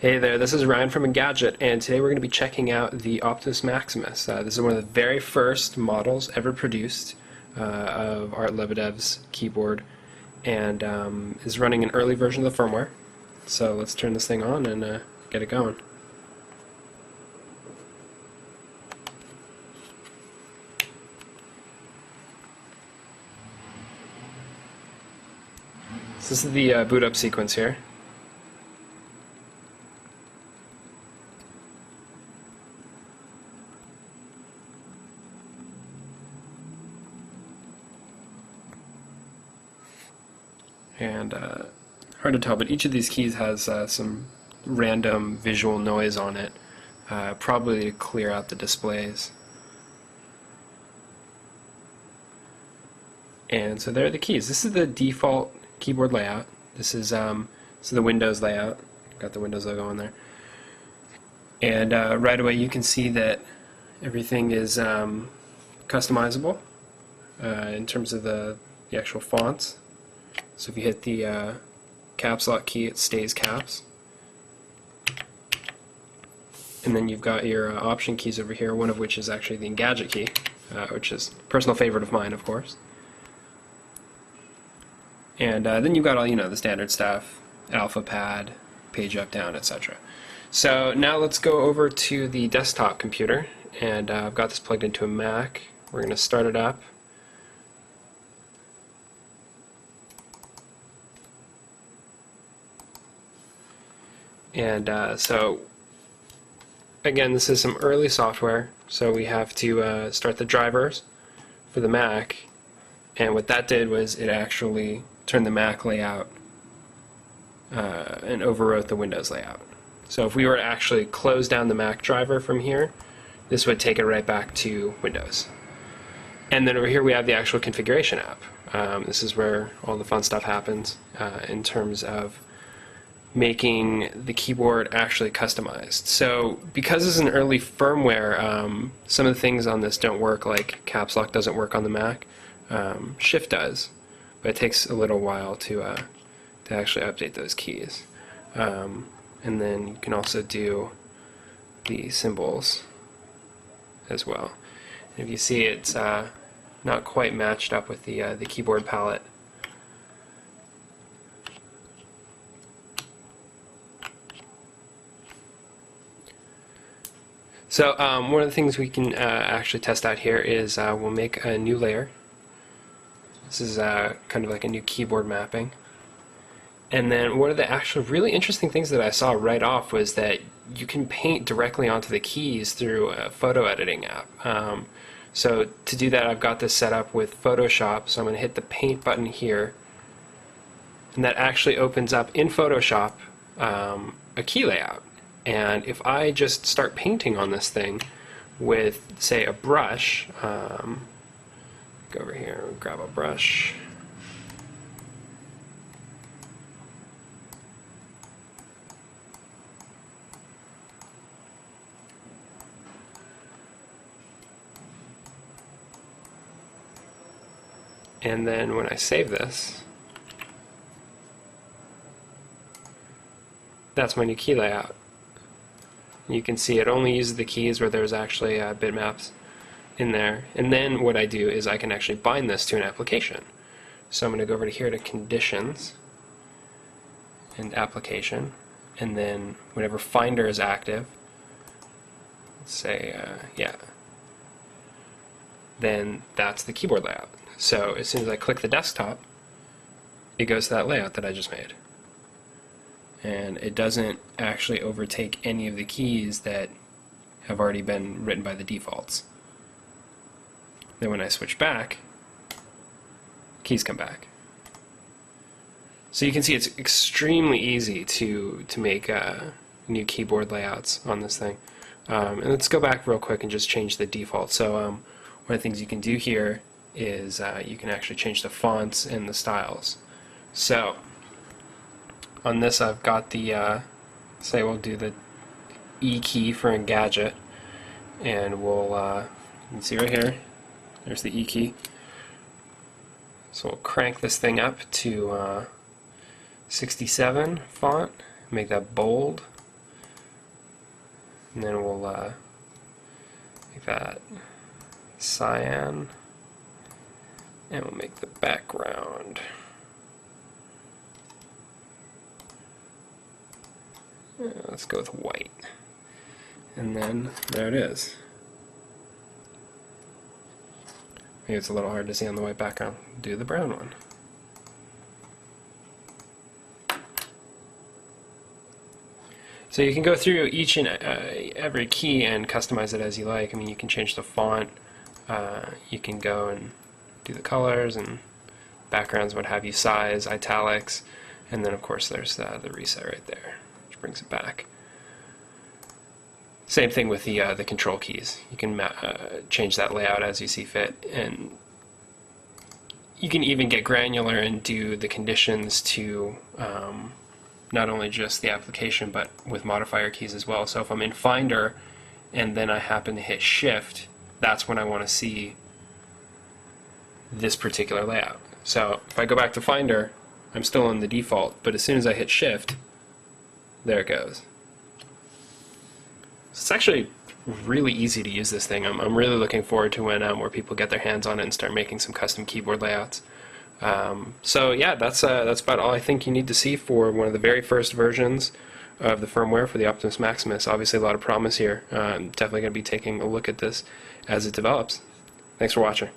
Hey there, this is Ryan from Engadget, and today we're going to be checking out the Optimus Maximus. This is one of the very first models ever produced of Art Lebedev's keyboard, and is running an early version of the firmware. So let's turn this thing on and get it going. So this is the boot up sequence here. And hard to tell, but each of these keys has some random visual noise on it, probably to clear out the displays. And so there are the keys. This is the default keyboard layout. This is the Windows layout. Got the Windows logo on there. And right away you can see that everything is customizable in terms of the actual fonts. So if you hit the caps lock key, it stays caps. And then you've got your option keys over here, one of which is actually the Engadget key, which is a personal favorite of mine, of course. And then you've got all, the standard stuff, alpha pad, page up, down, etc. So now let's go over to the desktop computer, and I've got this plugged into a Mac. We're going to start it up. And so again, this is some early software, so we have to start the drivers for the Mac, and what that did was it actually turned the Mac layout and overwrote the Windows layout. So if we were to actually close down the Mac driver from here, this would take it right back to Windows. And then over here we have the actual configuration app. This is where all the fun stuff happens in terms of making the keyboard actually customized. So because this is an early firmware, some of the things on this don't work, like caps lock doesn't work on the Mac. Shift does, but it takes a little while to actually update those keys. And then you can also do the symbols as well. And if you see, it's not quite matched up with the keyboard palette. So one of the things we can actually test out here is we'll make a new layer. This is kind of like a new keyboard mapping. And then one of the actual really interesting things that I saw right off was that you can paint directly onto the keys through a photo editing app. So to do that, I've got this set up with Photoshop, so I'm going to hit the paint button here, and that actually opens up in Photoshop a key layout. And if I just start painting on this thing with, say, a brush, go over here and grab a brush. And then when I save this, that's my new key layout. You can see it only uses the keys where there's actually bitmaps in there. And then what I do is I can actually bind this to an application. So I'm going to go over to here to Conditions and Application, and then whenever Finder is active, let's say, then that's the keyboard layout. So as soon as I click the desktop, it goes to that layout that I just made. And it doesn't actually overtake any of the keys that have already been written by the defaults. Then when I switch back, keys come back. So you can see it's extremely easy to make new keyboard layouts on this thing. And let's go back real quick and just change the default. So one of the things you can do here is you can actually change the fonts and the styles. So on this, I've got the, say we'll do the E key for Engadget, and we'll, you can see right here, there's the E key. So we'll crank this thing up to 67 font, make that bold, And then we'll make that cyan, and we'll make the background let's go with white. And then there it is. Maybe it's a little hard to see on the white background. Do the brown one. So you can go through each and every key and customize it as you like. I mean, you can change the font, you can go and do the colors and backgrounds, what have you, size, italics, and then of course there's the reset right there, which brings it back. Same thing with the control keys. You can change that layout as you see fit, and you can even get granular and do the conditions to not only just the application, but with modifier keys as well. So if I'm in Finder and then I happen to hit Shift, that's when I want to see this particular layout. So if I go back to Finder, I'm still on the default, but as soon as I hit Shift, there it goes. So it's actually really easy to use this thing. I'm really looking forward to when more people get their hands on it and start making some custom keyboard layouts. So yeah, that's about all I think you need to see for one of the very first versions of the firmware for the Optimus Maximus. Obviously a lot of promise here. I'm definitely going to be taking a look at this as it develops. Thanks for watching.